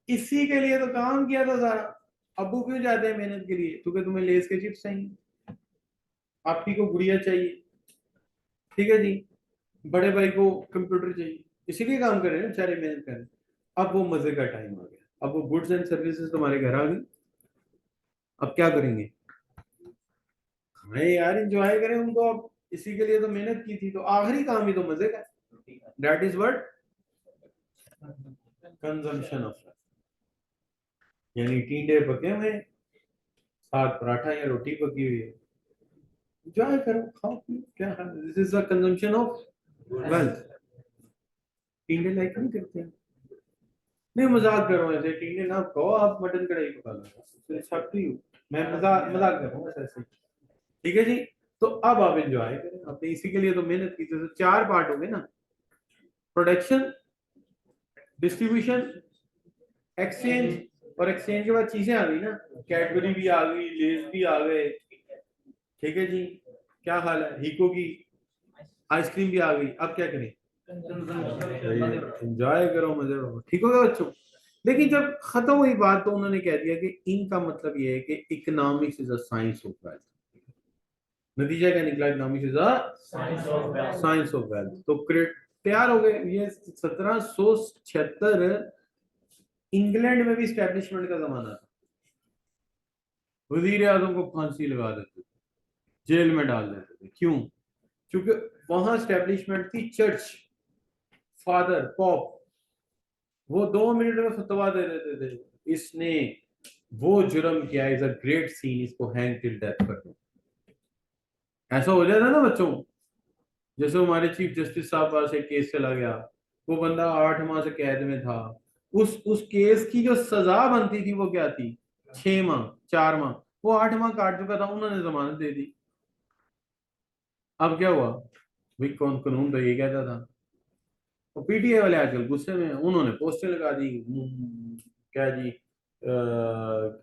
इसी के लिए तो काम किया था सारा। अबू क्यों जाते हैं मेहनत के लिए? क्योंकि तुम्हें लेस के चिप्स चाहिए, आपी को गुड़िया चाहिए, ठीक है जी, बड़े भाई को कंप्यूटर चाहिए, इसीलिए काम कर रहे हैं बेचारे, मेहनत कर रहे हैं। अब वो मजे का टाइम आ गया, अब वो गुड्स एंड सर्विसेज तुम्हारे घर आ गई। अब क्या करेंगे? हमें यार एंजॉय करें उनको, अब इसी के लिए तो मेहनत की थी, तो आखिरी काम ही तो मजे का। That is what consumption of, यानी टींडे पके हुए, साथ पराठा या रोटी पकी हुई है, एंजॉय करो, खाओ पियो, क्या है? This is the consumption of wealth. टींडे लाइक नहीं करते हैं? नहीं, मजाक कर रहा हूँ, ऐसे टींडे ना कहो, आप मटन कढ़ाई पका लो, छपती हूँ। मैं मजाक मजाक कर रहा हूँ ऐसे, ठीक है जी। तो अब आप एंजॉय करें, आपने इसी के लिए तो मेहनत की थी। तो 4 पार्ट हो गए ना, प्रोडक्शन, डिस्ट्रीब्यूशन, एक्सचेंज। और एक्सचेंज के बाद चीजें आ गई ना, कैडबरी भी आ गई, लेस भी आ गए, ठीक है जी। क्या हाल है? हिको की आइसक्रीम भी आ गई। अब क्या करें? एंजॉय करो, मजे करो, ठीक हो गया बच्चों? लेकिन जब खत्म हुई बात तो उन्होंने कह दिया कि इनका मतलब ये है कि economics is a science of wealth. नतीजा क्या निकला? Economics is a science of wealth. तो तैयार हो गए। ये 1776 इंग्लैंड में भी स्टैब्लिशमेंट का जमाना था। वजीर आजम को फांसी लगा देते थे, जेल में डाल देते थे। क्यों? क्योंकि वहां स्टैब्लिशमेंट थी चर्च, फादर पॉप, वो 2 मिनट में फतवा दे देते थे, इसने वो जुर्म किया, इज अ ग्रेट सीन, इसको हैंग टिल डेथ कर दो। ऐसा हो जाता ना बच्चों। जैसे हमारे चीफ जस्टिस साहब पास एक केस चला गया, वो बंदा 8 माह से कैद में था, उस केस की जो सजा बनती थी वो क्या थी, 6 माह, 4 माह, वो 8 माह काट चुका था, उन्होंने जमानत दे दी। अब क्या हुआ भाई, कौन कानून तो ये कहता था। और पीटीए वाले आजकल गुस्से में हैं, उन्होंने पोस्टर लगा दी, क्या जी,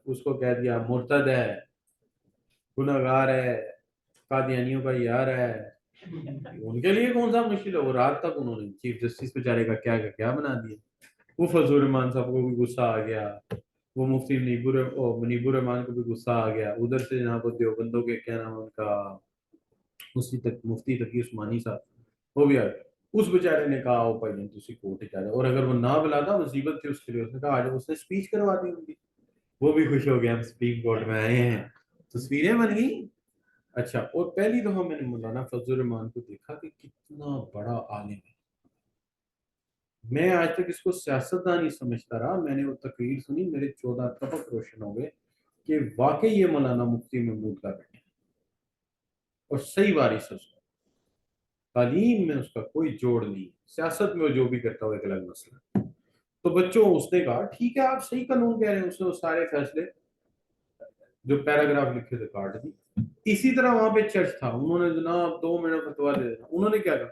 उसको कह दिया मुर्तद है, गुनहगार है, कादियानियों का यार है। उनके लिए कौन सा मुश्किल है, वो रात तक उन्होंने चीफ जस्टिस बेचारे का क्या बना दिया। वो फजल रहमान साहब को भी गुस्सा आ गया, वो मुफ्ती मुनीबुर रहमान को भी गुस्सा आ गया, उधर से जनाब वो देवबंदों के क्या नाम है उनका, मुफ्ती तकी उस्मानी साहब, वो भी आ गए। उस बेचारे ने कहा ओ भाई तुसी कोर्ट जा रहे, और अगर वो ना बुलाता मुसीबत थी उसके लिए, उसने कहा आज उसने स्पीच करवा दी उनकी। वो भी खुश हो गया, हम सुप्रीम कोर्ट में आए हैं, तस्वीरें बन गई। अच्छा, और पहली दफा मैंने मौलाना फजल रहमान को देखा कि कितना बड़ा आलिम है। मैं आज तक इसको सियासतदान ही समझता रहा, मैंने वो तकरीर सुनी, मेरे 14 तबक रोशन हो गए कि वाकई ये मौलाना मुफ्ती महमूद का बेटा है, और सही बारिश है उसका, तालीम में उसका कोई जोड़ नहीं, सियासत में वो जो भी करता हो एक अलग मसला। तो बच्चों उसने कहा ठीक है आप सही कानून कह रहे हैं, उसने वो सारे फैसले जो पैराग्राफ लिखे थे काट दी। इसी तरह वहां पे चर्च था, उन्होंने जनाब 2 मिनट फतवा दे देना, उन्होंने क्या कहा,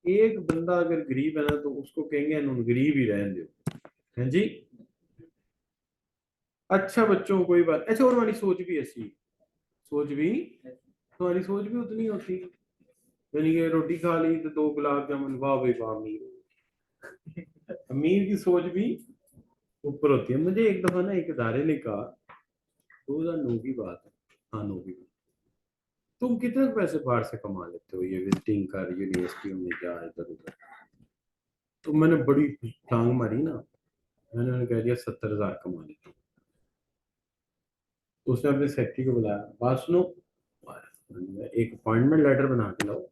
एक बंदा अगर गरीब है ना तो उसको कहेंगे उन्होंने गरीब ही रहने दो, हैं जी। अच्छा बच्चों कोई बात, अच्छा और हमारी सोच भी ऐसी, सोच भी, हमारी सोच भी उतनी होती, यानी कि रोटी खा ली तो 2 गुलाब जामुन, वाह भाई वाह, अमीर, अमीर की सोच भी ऊपर होती है। मुझे एक दफा ना एक इदारे ने कहा, 2009 की बात है, हाँ 9 की, तुम कितने पैसे बाहर से कमा लेते हो ये विजिटिंग कर, यूनिवर्सिटियों में जा इधर उधर। तो मैंने बड़ी टांग मारी ना, मैंने उन्हें कह दिया 70,000 कमा लेता हूँ। तो उसने अपने सेक्रेटरी को बुलाया, बात सुनो, एक अपॉइंटमेंट लेटर बना के लाओ,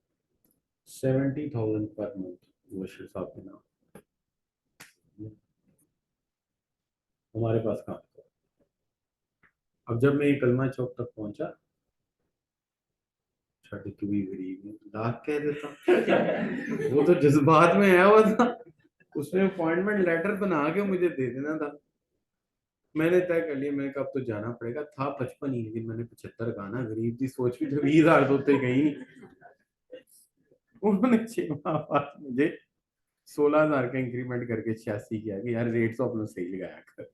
70,000 पर मंथ मुबशिर साहब के नाम, हमारे पास काम करो। अब जब मैं कलमा चौक तक पहुंचा, छठी तू भी गरीब है, लाख कह देता, वो तो जज्बात में आया हुआ था, उसने अपॉइंटमेंट लेटर बना के मुझे दे देना था। मैंने तय कर लिया, मैंने कहा अब तो जाना पड़ेगा, था 55 ही, लेकिन मैंने 75 कहा ना, गरीब की सोच भी जब 20,000 तो उतने गई नहीं। उन्होंने 6 माह बाद मुझे 16,000 का इंक्रीमेंट करके 86 किया कि यार रेट तो अपना सही लगाया कर।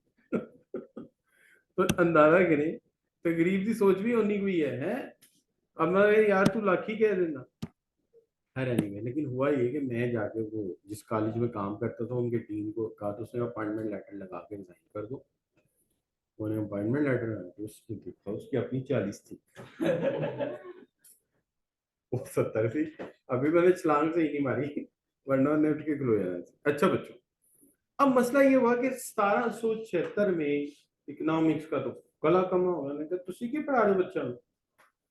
तो अंदाजा करें, तो गरीब की सोच भी होनी कोई है? अब मैं यार तू लाख ही कह देना, है नहीं है। लेकिन हुआ ये कि मैं जाके वो जिस कॉलेज में काम करता था उनके डीन को कहा, तो उसने अपॉइंटमेंट लेटर लगा के रिजाइन कर दो। उन्होंने अपॉइंटमेंट लेटर तो उसकी देखा, उसकी अपनी 40 थी, वो 70 थी। अभी मैंने छलांग से ही नहीं मारी, वरना ने उठ के खलो जाना था। अच्छा बच्चों, अब मसला ये हुआ कि 1776 में इकोनॉमिक्स का तो कला कमा होगा, नहीं तो तुसी की पढ़ा रहे बच्चा,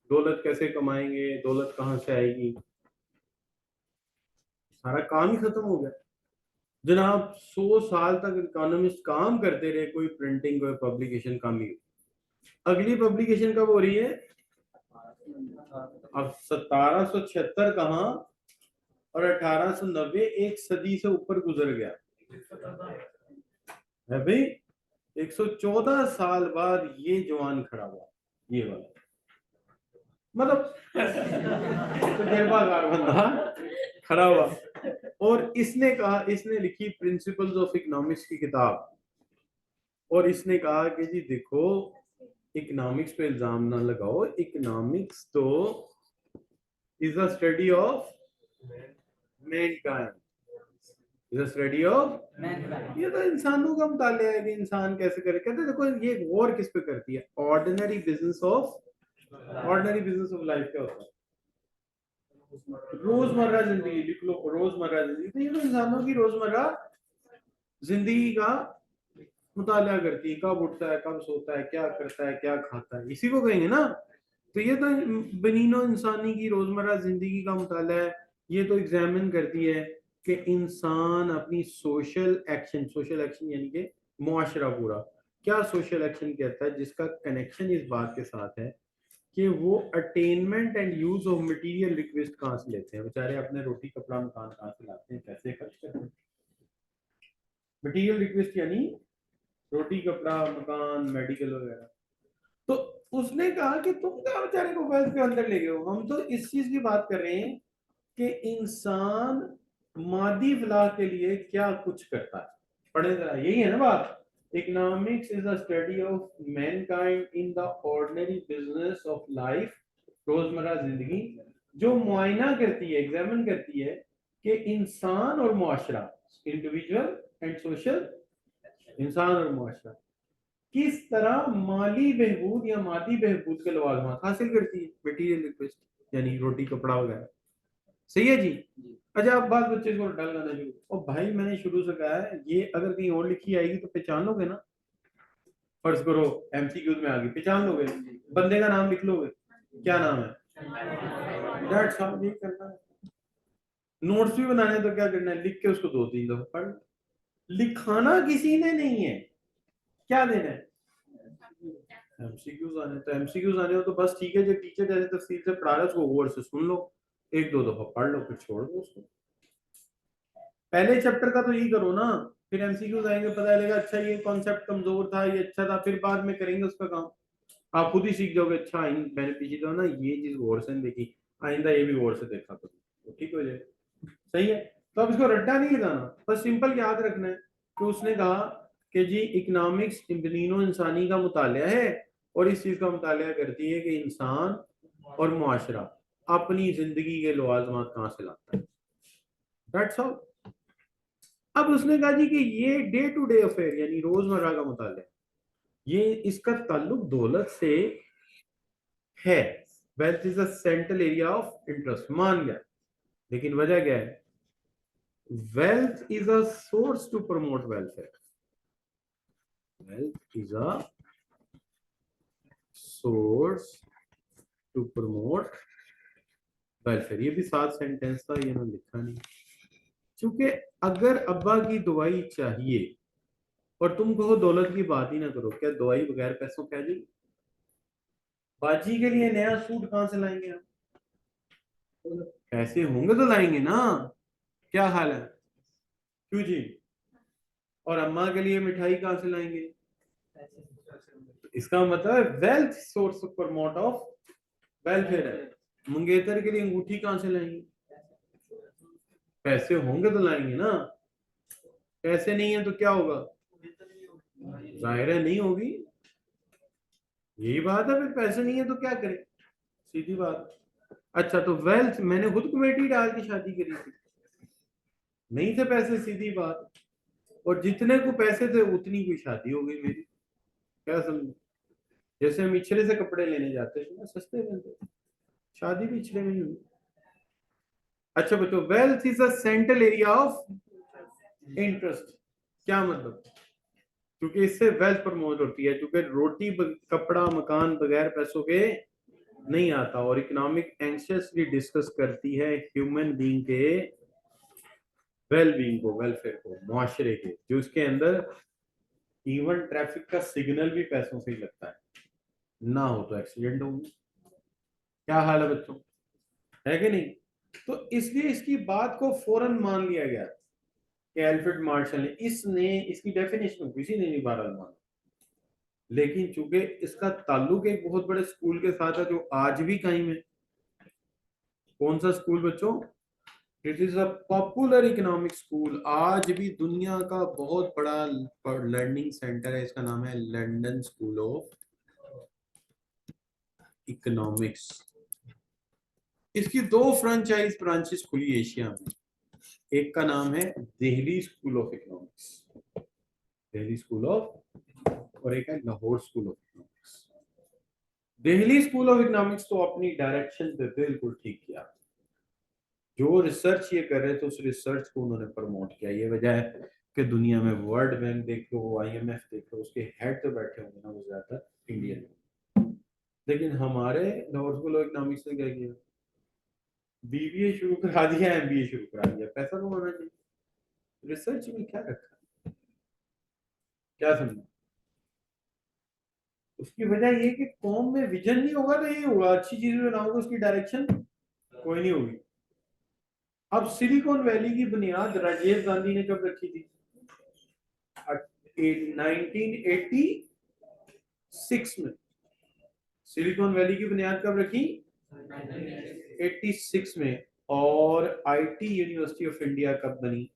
दौलत कैसे कमाएंगे, दौलत कहाँ से आएगी, सारा काम ही खत्म हो गया। जनाब 100 साल तक इकोनॉमिस्ट काम करते रहे, कोई प्रिंटिंग कोई पब्लिकेशन काम नहीं हुई। अगली पब्लिकेशन कब हो रही है? अब 1776 कहाँ, और 1890, एक सदी से ऊपर गुजर गया है भाई। 114 साल बाद ये जवान खड़ा हुआ, ये वाला, मतलब तजुर्बाकार बंदा खड़ा हुआ, और इसने कहा, इसने लिखी प्रिंसिपल्स ऑफ इकोनॉमिक्स की किताब, और इसने कहा कि जी देखो, इकोनॉमिक्स पे इल्जाम ना लगाओ, इकोनॉमिक्स तो is a study of Mankind, is a study of, ये तो इंसानों का मुतालिया है कि इंसान कैसे करे। कहते देखो ये गौर किस पे करती है, ordinary business of, ordinary business of life क्या होता है, रोजमर्रा जिंदगी, लिख लो रोजमर्रा जिंदगी, तो ये तो इंसानों की रोजमर्रा जिंदगी का मुताला करती है, कब उठता है, कब सोता है, क्या करता है, क्या खाता है, इसी को कहेंगे ना। तो ये तो बनीनो इंसानी की रोजमर्रा जिंदगी का मुताला है। ये तो एग्जामिन करती है कि इंसान अपनी सोशल एक्शन यानी कि मुआशरा पूरा, क्या सोशल एक्शन कहता है, जिसका कनेक्शन इस बात के साथ है कि वो attainment and use of material request कहाँ से लेते हैं, बेचारे अपने रोटी कपड़ा मकान कहाँ से लाते हैं, पैसे खर्च करते हैं। मटेरियल रिक्वेस्ट यानी रोटी कपड़ा मकान मेडिकल वगैरह। तो उसने कहा कि तुम क्या बेचारे को वेल्थ के अंदर ले गए हो, हम तो इस चीज की बात कर रहे हैं कि इंसान मादी फलाह के लिए क्या कुछ करता है। पढ़े जरा, यही है ना बात। Economics is a study of Mankind in the ordinary business of life, रोजमर्रा जिंदगी, जो मुआयना करती है, एग्जामिन करती है कि इंसान और मुआशरा, इंडिविजुअल एंड सोशल, इंसान और मुआशरा किस तरह माली बहबूद या मादी बहबूद के लवाजमात हासिल करती है, मटीरियल रिक्वेस्ट यानी रोटी कपड़ा वगैरह। सही है जी। अच्छा अब बात बच्चे को डल गाना शुरू, और भाई मैंने शुरू से कहा है ये अगर कहीं और लिखी आएगी तो पहचान लोगे ना, फर्ज करो एमसीक्यूज में आ गई, पहचान लोगे, बंदे का नाम लिख लोगे, क्या नाम है, दैट्स हाउ, ये करना है। नोट्स भी बनाने तो क्या करना है, लिख के उसको 2-3 दफा पढ़, लिखाना किसी ने नहीं है, क्या देना है, एमसीक्यूज आने, तो एमसीक्यूज आने हो तो बस ठीक है, जो टीचर जैसे तफसील से पढ़ा रहा है उसको गौर से सुन लो, 1-2 दफा पढ़ लो, फिर छोड़ दो उसको। पहले चैप्टर का तो यही करो ना, फिर एमसीक्यूज आएंगे, पता चलेगा अच्छा ये कॉन्सेप्ट कमजोर था, ये अच्छा था, फिर बाद में करेंगे उसका काम, आप खुद ही सीख जाओगे। अच्छा मैंने पीछे तो ना ये चीज गौर से नहीं देखी, आइंदा ये भी गौर से देखा करो, तो ठीक हो जाए। सही है। तो अब इसको रट्टा नहीं लगाना, बस सिंपल याद रखना है कि उसने कहा कि जी इकोनॉमिक्स इंसानी इंसानी का मुतालिया है, और इस चीज का मुतालिया करती है कि इंसान और मुआशरा अपनी जिंदगी के लवाजमात कहाँ से लाता है। That's all. अब उसने कहा जी कि ये डे टू डे अफेयर यानी रोजमर्रा का मुतालिया, ये इसका ताल्लुक दौलत से है। Wealth is a central area of interest, मान गया। लेकिन वजह क्या है? Wealth is a source to promote welfare. Wealth is a source to promote welfare. ये भी 7 सेंटेंस था, ये मैंने लिखा नहीं। क्योंकि अगर अब्बा की दवाई चाहिए और तुम कहो दौलत की बात ही ना करो, क्या दवाई बगैर पैसों कह दी? बाजी के लिए नया सूट कहां से लाएंगे हम? पैसे होंगे तो लाएंगे ना। क्या हाल है? क्यों जी? और अम्मा के लिए मिठाई कहां से लाएंगे? इसका मतलब wealth source promote of welfare है। मंगेतर के लिए अंगूठी कहां से लाएंगे? पैसे होंगे तो लाएंगे ना। पैसे नहीं है तो क्या होगा? जाहिर है नहीं होगी। यही बात है, फिर पैसे नहीं है तो क्या करें? सीधी बात। अच्छा, तो वेल्थ मैंने खुद कमेटी डाल के शादी करी थी, नहीं थे पैसे, सीधी बात। और जितने को पैसे थे उतनी कोई शादी हो गई मेरी। क्या समझ? जैसे हम इचरे से कपड़े लेने जाते थे ना, सस्ते मिलते, शादी भी इचरे में ही हुई। अच्छा बच्चों, wealth is a central area of interest. क्या मतलब? क्योंकि इससे वेल्थ प्रमोट होती है, क्योंकि रोटी कपड़ा मकान बगैर पैसों के नहीं आता। और इकोनॉमिक एंशियसली डिस्कस करती है ह्यूमन बीइंग के वेल बीइंग को, वेलफेयर को, मुआशरे के, जो इसके अंदर इवन ट्रैफिक का सिग्नल भी पैसों से ही लगता है। ना हो तो एक्सीडेंट होंगे। क्या हाल है बच्चों? है कि नहीं? तो इसलिए इसकी बात को फौरन मान लिया गया कि एल्फ्रेड मार्शल ने, इसने इसकी डेफिनेशन किसी ने नहीं बहरहाल माना। लेकिन चूंकि इसका ताल्लुक एक बहुत बड़े स्कूल के साथ है जो आज भी कायम है। कौन सा स्कूल बच्चों? It is a popular economic school. आज भी दुनिया का बहुत बड़ा लर्निंग सेंटर है। इसका नाम है लंदन स्कूल ऑफ इकोनॉमिक्स। इसकी 2 फ्रेंचाइज ब्रांचेस खुली एशिया में। एक का नाम है Delhi school of economics, Delhi school of, और एक है Lahore school of economics. Delhi school of economics तो अपनी डायरेक्शन पे बिल्कुल ठीक किया। जो रिसर्च ये कर रहे थे उस रिसर्च को उन्होंने प्रमोट किया। ये वजह है कि दुनिया में वर्ल्ड बैंक देख लो, आईएमएफ देख लो, उसके हेड तो बैठे होंगे ना वो ज्यादातर इंडियन। लेकिन हमारे लाहौर स्कूल ऑफ इकोनॉमिक्स ने क्या किया? बीबीए शुरू करा दिया, एमबीए शुरू करा दिया। पैसा कमाना चाहिए, रिसर्च में क्या रखा? क्या समझा? उसकी वजह ये कि कौम में विजन नहीं होगा तो ये होगा, अच्छी चीज बनाओगे उसकी डायरेक्शन कोई नहीं होगी। अब सिलिकॉन वैली की बुनियाद राजीव गांधी ने कब रखी थी? 1986 में। सिलिकॉन वैली की बुनियाद कब रखी? 86 में। और आईटी यूनिवर्सिटी ऑफ इंडिया कब बनी?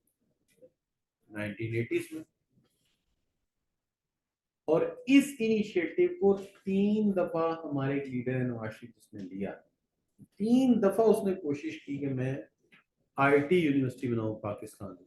1980 में। और इस इनिशिएटिव को 3 दफा हमारे लीडर नवाज शरीफ ने लिया। 3 दफा उसने कोशिश की कि मैं आईटी यूनिवर्सिटी बनाऊं पाकिस्तान में।